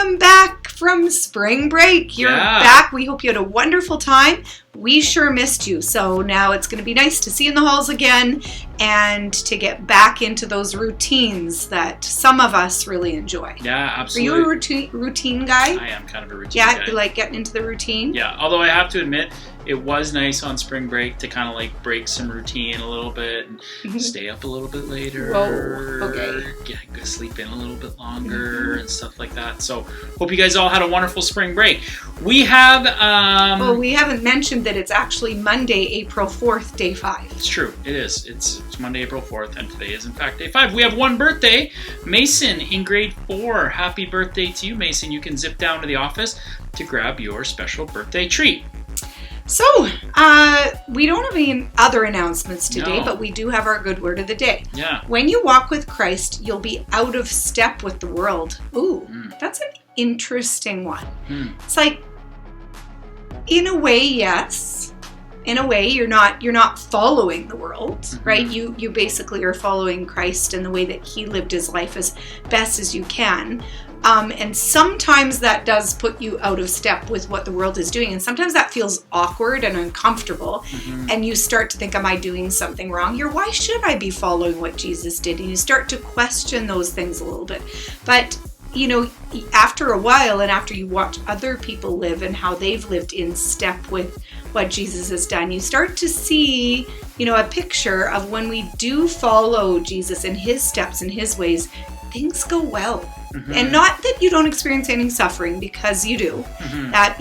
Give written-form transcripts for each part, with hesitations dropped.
welcome back from spring break. You're back. We hope you had a wonderful time. We sure missed you. So now it's going to be nice to see you in the halls again and to get back into those routines that some of us really enjoy. Yeah, absolutely. Are you a routine guy? I am kind of a routine guy. Yeah, you like getting into the routine? Yeah, although I have to admit, it was nice on spring break to kind of like break some routine a little bit and stay up a little bit later. Whoa, okay. Go sleep in a little bit longer and stuff like that. So hope you guys all had a wonderful spring break. We have... well, we haven't mentioned that it's actually Monday, April 4th, day 5. It's true. It is. It's Monday, April 4th, and today is in fact day 5. We have one birthday. Mason in grade 4. Happy birthday to you, Mason. You can zip down to the office to grab your special birthday treat. So, we don't have any other announcements today, but we do have our good word of the day. Yeah. When you walk with Christ, you'll be out of step with the world. Ooh, that's an interesting one. It's like, in a way, yes. In a way, you're not following the world, right? You basically are following Christ in the way that he lived his life as best as you can. And sometimes that does put you out of step with what the world is doing. And sometimes that feels awkward and uncomfortable. And you start to think, am I doing something wrong here? Why should I be following what Jesus did? And you start to question those things a little bit. But, you know, after a while and after you watch other people live and how they've lived in step with what Jesus has done, you start to see, you know, a picture of when we do follow Jesus in his steps and his ways, things go well. And not that you don't experience any suffering, because you do. That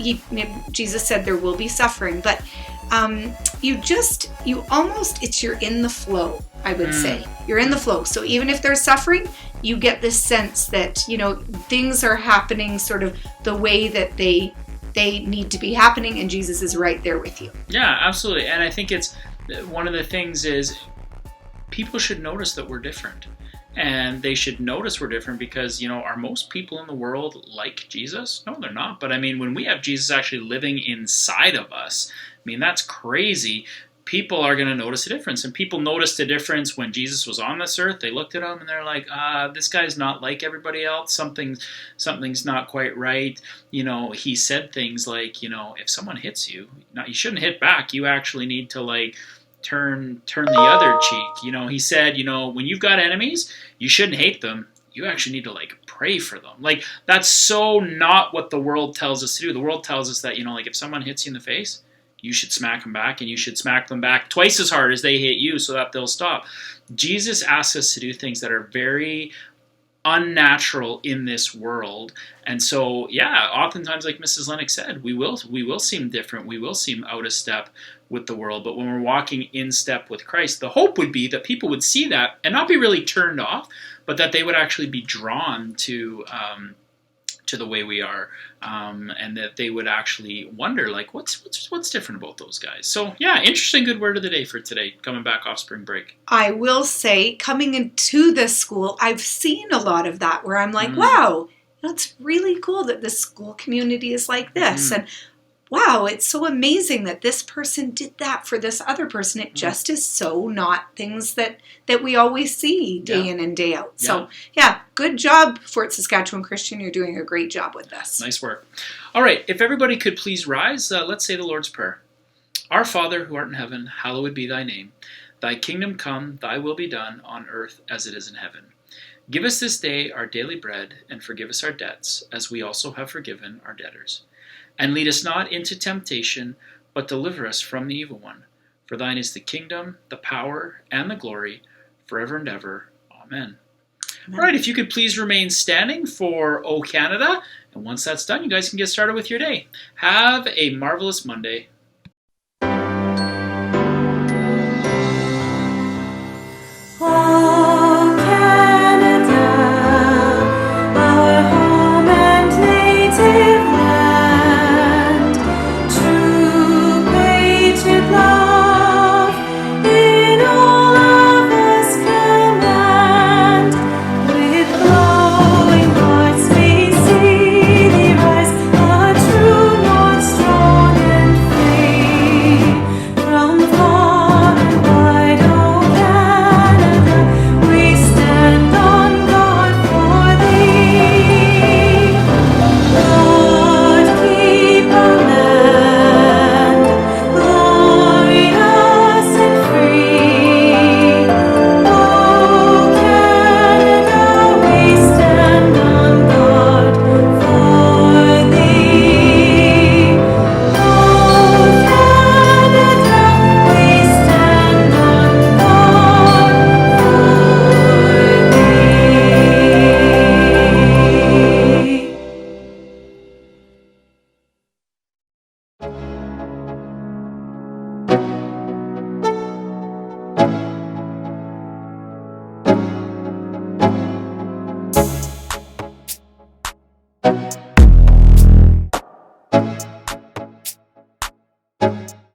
Jesus said there will be suffering, but you're in the flow, I would say. You're in the flow. So even if there's suffering, you get this sense that, you know, things are happening sort of the way that they need to be happening, and Jesus is right there with you. Yeah, absolutely. And I think it's one of the things is people should notice that we're different. And they should notice we're different because, you know, are most people in the world like Jesus? No, they're not. But I mean, when we have Jesus actually living inside of us, I mean, that's crazy. People are going to notice a difference. And people noticed a difference when Jesus was on this earth. They looked at him and they're like, this guy's not like everybody else. Something's not quite right. You know, he said things like, you know, if someone hits you, you shouldn't hit back. You actually need to like turn the other cheek. You know, he said, you know, when you've got enemies, you shouldn't hate them. You actually need to like pray for them. Like, that's so not what the world tells us to do. The world tells us that, you know, like if someone hits you in the face, you should smack them back, and you should smack them back twice as hard as they hit you so that they'll stop. Jesus asks us to do things that are very unnatural in this world. And so, yeah, oftentimes, like Mrs. Lennox said, we will seem different. We will seem out of step with the world. But when we're walking in step with Christ, the hope would be that people would see that and not be really turned off, but that they would actually be drawn to the way we are, and that they would actually wonder, like, what's different about those guys? So, yeah, interesting good word of the day for today, coming back off spring break. I will say, coming into this school, I've seen a lot of that where I'm like, wow, it's really cool that the school community is like this. And wow, it's so amazing that this person did that for this other person. It just is so not things that we always see day in and day out. Yeah. So, yeah, good job, Fort Saskatchewan Christian. You're doing a great job with this. Nice work. All right, if everybody could please rise, let's say the Lord's Prayer. Our Father, who art in heaven, hallowed be thy name. Thy kingdom come, thy will be done, on earth as it is in heaven. Give us this day our daily bread, and forgive us our debts, as we also have forgiven our debtors. And lead us not into temptation, but deliver us from the evil one. For thine is the kingdom, the power, and the glory, forever and ever. Amen. All right, if you could please remain standing for O Canada. And once that's done, you guys can get started with your day. Have a marvelous Monday.